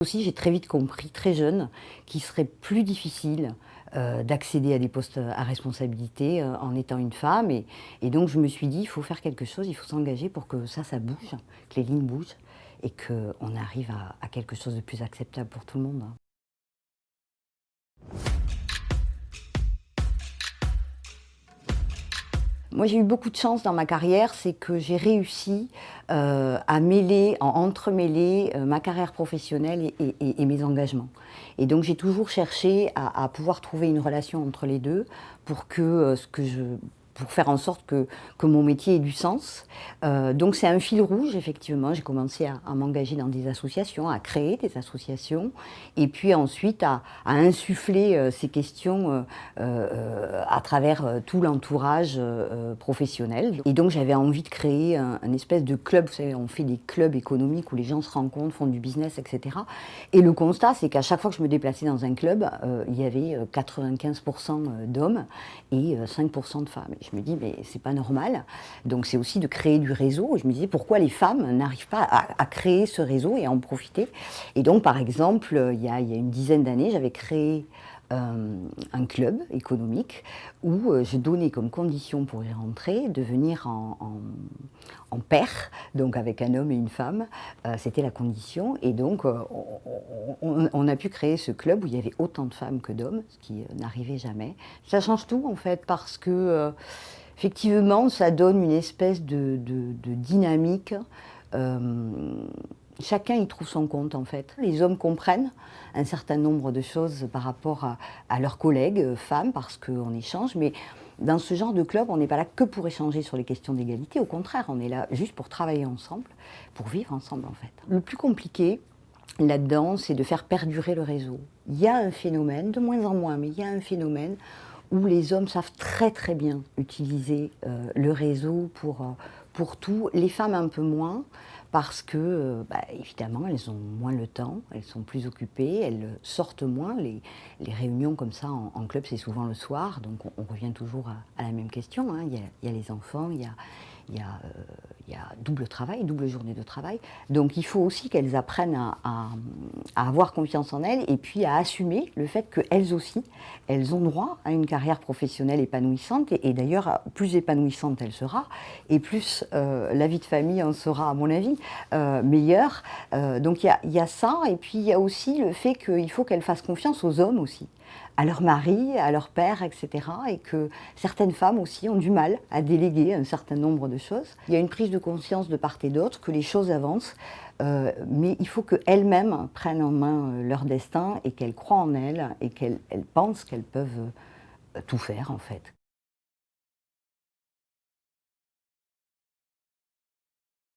Aussi, j'ai très vite compris, très jeune, qu'il serait plus difficile d'accéder à des postes à responsabilité en étant une femme. Et donc, je me suis dit, il faut faire quelque chose, il faut s'engager pour que ça bouge, que les lignes bougent et qu'on arrive à quelque chose de plus acceptable pour tout le monde. Moi, j'ai eu beaucoup de chance dans ma carrière, c'est que j'ai réussi à mêler, à entremêler ma carrière professionnelle et mes engagements. Et donc, j'ai toujours cherché à pouvoir trouver une relation entre les deux pour que pour faire en sorte que mon métier ait du sens. Donc c'est un fil rouge, effectivement. J'ai commencé à m'engager dans des associations, à créer des associations, et puis ensuite à insuffler ces questions à travers tout l'entourage professionnel. Et donc j'avais envie de créer un espèce de club. Vous savez, on fait des clubs économiques où les gens se rencontrent, font du business, etc. Et le constat, c'est qu'à chaque fois que je me déplaçais dans un club, il y avait 95% d'hommes et 5% de femmes. Et je me dis, mais c'est pas normal. Donc c'est aussi de créer du réseau. Et je me disais, pourquoi les femmes n'arrivent pas à créer ce réseau et à en profiter? Et donc, par exemple, il y a une dizaine d'années, j'avais créé un club économique où je donnais comme condition pour y rentrer de venir en paire, donc avec un homme et une femme. C'était la condition. Et donc, on a pu créer ce club où il y avait autant de femmes que d'hommes, ce qui n'arrivait jamais. Ça change tout, en fait, parce que, effectivement, ça donne une espèce de dynamique. Chacun y trouve son compte, en fait. Les hommes comprennent un certain nombre de choses par rapport à leurs collègues femmes, parce qu'on échange, mais dans ce genre de club, on n'est pas là que pour échanger sur les questions d'égalité. Au contraire, on est là juste pour travailler ensemble, pour vivre ensemble, en fait. Le plus compliqué là-dedans, c'est de faire perdurer le réseau. Il y a un phénomène, de moins en moins, mais il y a un phénomène où les hommes savent très très bien utiliser le réseau pour tout, les femmes un peu moins, parce que, évidemment, elles ont moins le temps, elles sont plus occupées, elles sortent moins. Les réunions comme ça en club, c'est souvent le soir, donc on revient toujours à la même question, hein. Il y a les enfants, il y a double travail, double journée de travail. Donc il faut aussi qu'elles apprennent à avoir confiance en elles et puis à assumer le fait qu'elles aussi, elles ont droit à une carrière professionnelle épanouissante. Et d'ailleurs, plus épanouissante elle sera, et plus la vie de famille en sera, à mon avis, meilleure. Donc il y a ça, et puis il y a aussi le fait qu'il faut qu'elles fassent confiance aux hommes aussi, à leur mari, à leur père, etc. Et que certaines femmes aussi ont du mal à déléguer un certain nombre de choses. Il y a une prise de conscience de part et d'autre que les choses avancent, mais il faut qu'elles-mêmes prennent en main leur destin et qu'elles croient en elles et qu'elles pensent qu'elles peuvent tout faire, en fait.